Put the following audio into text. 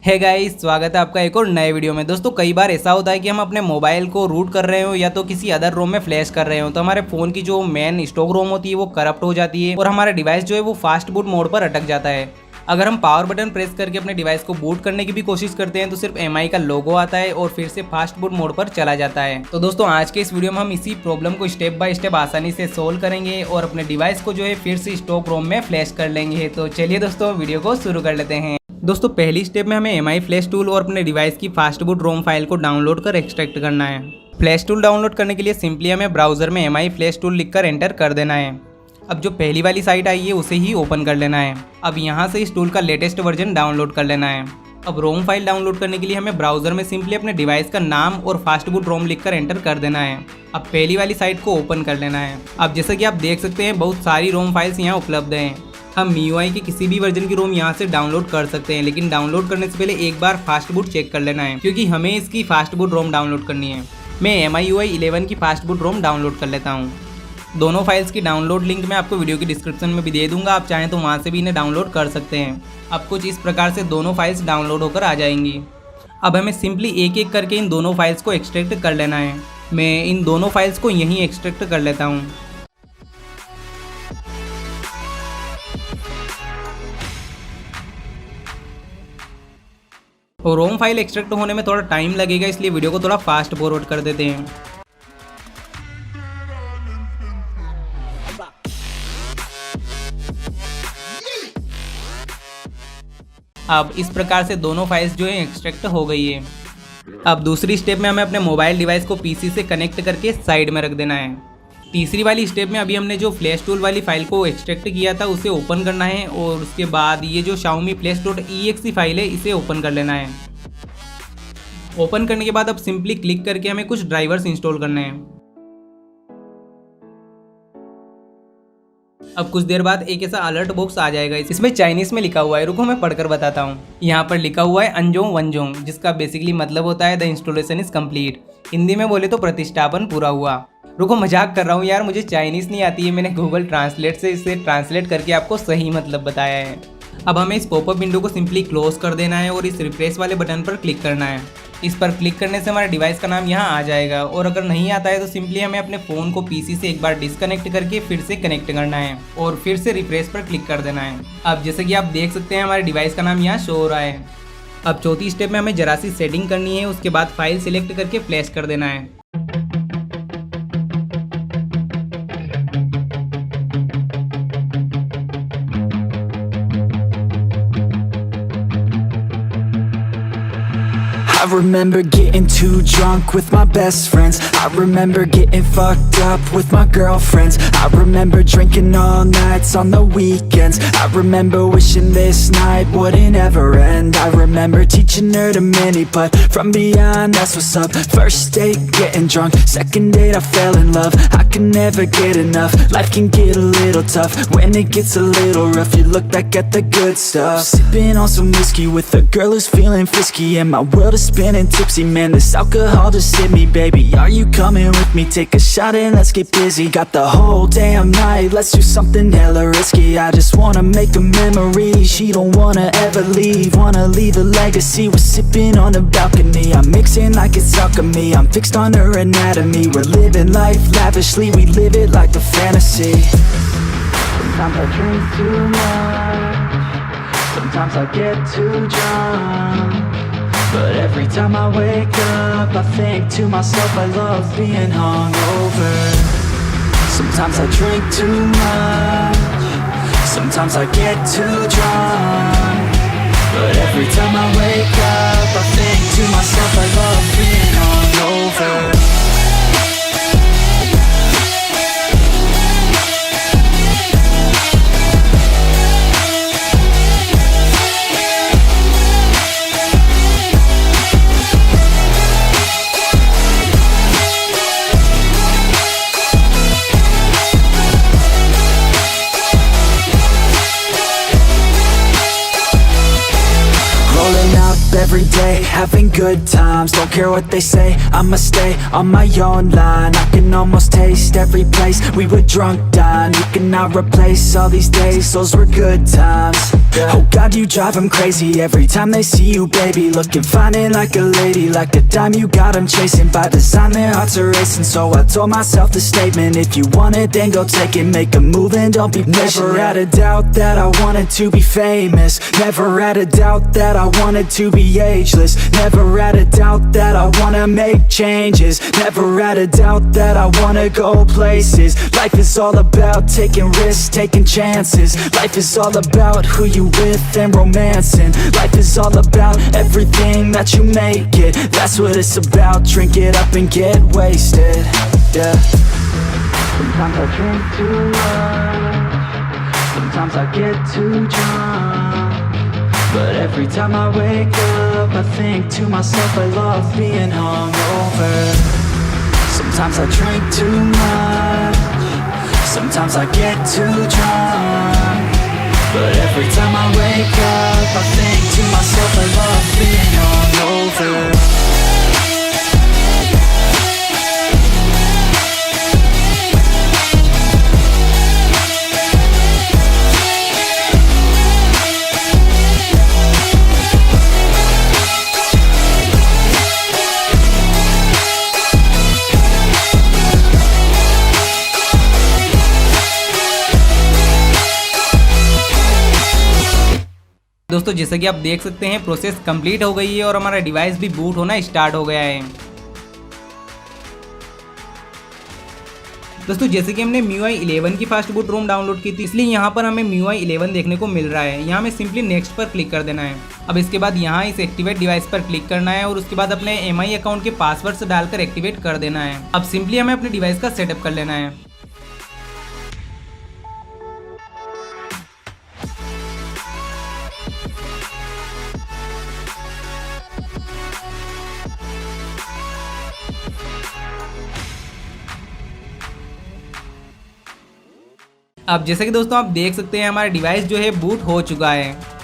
है गाइस, स्वागत है आपका एक और नए वीडियो में। दोस्तों कई बार ऐसा होता है कि हम अपने मोबाइल को रूट कर रहे हो या तो किसी अदर रोम में फ्लैश कर रहे हो तो हमारे फ़ोन की जो मेन स्टॉक रोम होती है वो करप्ट हो जाती है और हमारा डिवाइस जो है वो फास्ट बूट मोड पर अटक जाता है। अगर हम पावर बटन प्रेस करके अपने डिवाइस को बूट करने की भी कोशिश करते हैं तो सिर्फ MI का लोगो आता है और फिर से फास्ट बूट मोड पर चला जाता है। तो दोस्तों आज के इस वीडियो में हम इसी प्रॉब्लम को स्टेप बाय स्टेप आसानी से सोल्व करेंगे और अपने डिवाइस को जो है फिर से स्टॉक रोम में फ्लैश कर लेंगे। तो चलिए दोस्तों वीडियो को शुरू कर लेते हैं। दोस्तों पहली स्टेप में हमें MI फ्लैश टूल और अपने डिवाइस की फास्ट बूट रोम फाइल को डाउनलोड कर एक्सट्रैक्ट करना है। फ्लैश टूल डाउनलोड करने के लिए सिंपली हमें ब्राउजर में MI फ्लैश टूल लिखकर एंटर कर देना है। अब जो पहली वाली साइट आई है उसे ही ओपन कर लेना है। अब यहाँ से इस टूल का लेटेस्ट वर्जन डाउनलोड कर लेना है। अब रोम फाइल डाउनलोड करने के लिए हमें ब्राउजर में सिंपली अपने डिवाइस का नाम और फास्ट बूट रोम लिखकर एंटर कर देना है। अब पहली वाली साइट को ओपन कर लेना है। अब जैसा कि आप देख सकते हैं बहुत सारी रोम फाइल्स यहाँ उपलब्ध हैं। हम MIUI के किसी भी वर्जन की रोम यहाँ से डाउनलोड कर सकते हैं, लेकिन डाउनलोड करने से पहले एक बार फास्ट बूट चेक कर लेना है क्योंकि हमें इसकी फास्ट बूट रोम डाउनलोड करनी है। मैं MIUI 11 की फास्ट बूट रोम डाउनलोड कर लेता हूँ। दोनों फाइल्स की डाउनलोड लिंक मैं आपको वीडियो की डिस्क्रिप्शन में भी दे दूंगा, आप चाहें तो वहाँ से भी इन्हें डाउनलोड कर सकते हैं। अब कुछ इस प्रकार से दोनों फाइल्स डाउनलोड होकर आ जाएंगी। अब हमें सिंपली एक एक करके इन दोनों फाइल्स को एक्सट्रैक्ट कर लेना है। मैं इन दोनों फाइल्स को यहीं एक्सट्रैक्ट कर लेता हूँ। और रोम फाइल एक्सट्रैक्ट होने में थोड़ा टाइम लगेगा, इसलिए वीडियो को थोड़ा फास्ट फॉरवर्ड कर देते हैं। अब इस प्रकार से दोनों फाइल्स जो है एक्सट्रैक्ट हो गई है। अब दूसरी स्टेप में हमें अपने मोबाइल डिवाइस को PC से कनेक्ट करके साइड में रख देना है। तीसरी वाली स्टेप में अभी हमने जो फ्लैश टूल वाली फाइल को एक्सट्रैक्ट किया था उसे ओपन करना है और उसके बाद ये जो Xiaomi flash.exe फाइल है इसे ओपन कर लेना है। ओपन करने के बाद अब सिंपली क्लिक करके हमें कुछ ड्राइवर्स इंस्टॉल करने हैं। अब कुछ देर बाद एक ऐसा अलर्ट बॉक्स आ जाएगा, इसमें चाइनीज में लिखा हुआ है, रुको मैं पढ़कर बताता हूँ। यहाँ पर लिखा हुआ है अंजोंग वनजोंग, जिसका बेसिकली मतलब होता है the installation is complete. Hindi में बोले तो प्रतिष्ठापन पूरा हुआ। रुको मजाक कर रहा हूँ यार, मुझे चाइनीज नहीं आती है, मैंने गूगल ट्रांसलेट से इसे ट्रांसलेट करके आपको सही मतलब बताया है। अब हमें इस पॉपअप विंडो को सिंपली क्लोज कर देना है और इस रिफ्रेश वाले बटन पर क्लिक करना है। इस पर क्लिक करने से हमारे डिवाइस का नाम यहाँ आ जाएगा और अगर नहीं आता है तो सिंपली हमें अपने फ़ोन को PC से एक बार डिस्कनेक्ट करके फिर से कनेक्ट करना है और फिर से रिफ्रेश पर क्लिक कर देना है। अब जैसे कि आप देख सकते हैं हमारे डिवाइस का नाम यहाँ शो हो रहा है। अब चौथी स्टेप में हमें जरा सी सेटिंग करनी है, उसके बाद फाइल सिलेक्ट करके फ्लैश कर देना है। I remember getting too drunk with my best friends. I remember getting fucked up with my girlfriends. I remember drinking all nights on the weekends. I remember wishing this night wouldn't ever end. I remember teaching her to mini putt from beyond, that's what's up. First date getting drunk, second date I fell in love. I can never get enough, life can get a little tough. When it gets a little rough, you look back at the good stuff. Sipping on some whiskey with a girl who's feeling frisky, and my world is spinning tipsy, man, this alcohol just hit me, baby. Are you coming with me? Take a shot and let's get busy. Got the whole damn night, let's do something hella risky. I just wanna make a memory, she don't wanna ever leave. Wanna leave a legacy, we're sipping on the balcony. I'm mixing like it's alchemy, I'm fixed on her anatomy. We're living life lavishly, we live it like a fantasy. Sometimes I drink too much, sometimes I get too drunk, but every time I wake up, I think to myself I love being hungover. Sometimes I drink too much, sometimes I get too drunk, but every time I wake up, I think to myself I love being hungover. every day, having good times. Don't care what they say, I'ma stay on my own line. I can almost taste every place we were drunk dine. You cannot replace all these days, those were good times. Oh God, you drive them crazy every time they see you, baby. Looking fine and like a lady, like a dime you got them chasing. By design their hearts are racing, so I told myself the statement: if you want it, then go take it. Make a move and don't be patient. Never had a doubt that I wanted to be famous. Never had a doubt that I wanted to be ageless. Never had a doubt that I wanna make changes. Never had a doubt that I wanna go places. Life is all about taking risks, taking chances. Life is all about who you with and romancing. Life is all about everything that you make it. That's what it's about. Drink it up and get wasted. Yeah. Sometimes I drink too much. Sometimes I get too drunk. But every time I wake up, I think to myself, I love being hungover. Sometimes I drink too much. Sometimes I get too drunk. But every time I wake up, I think to myself, I love being hungover. दोस्तों जैसा कि आप देख सकते हैं process complete हो गई है और हमारा डिवाइस भी बूट होना स्टार्ट हो गया है। दोस्तों जैसे कि हमने MIUI 11 की फास्ट बूट रोम डाउनलोड की थी, इसलिए यहाँ पर हमें MIUI 11 देखने को मिल रहा है। यहाँ हमें सिंपली नेक्स्ट पर क्लिक कर देना है। अब इसके बाद यहाँ इस एक्टिवेट डिवाइस पर क्लिक करना है और उसके बाद अपने MI अकाउंट के पासवर्ड से डालकर एक्टिवेट कर देना है। अब सिंपली हमें अपने डिवाइस का सेटअप कर लेना है। अब जैसे कि दोस्तों आप देख सकते हैं हमारा डिवाइस जो है बूट हो चुका है।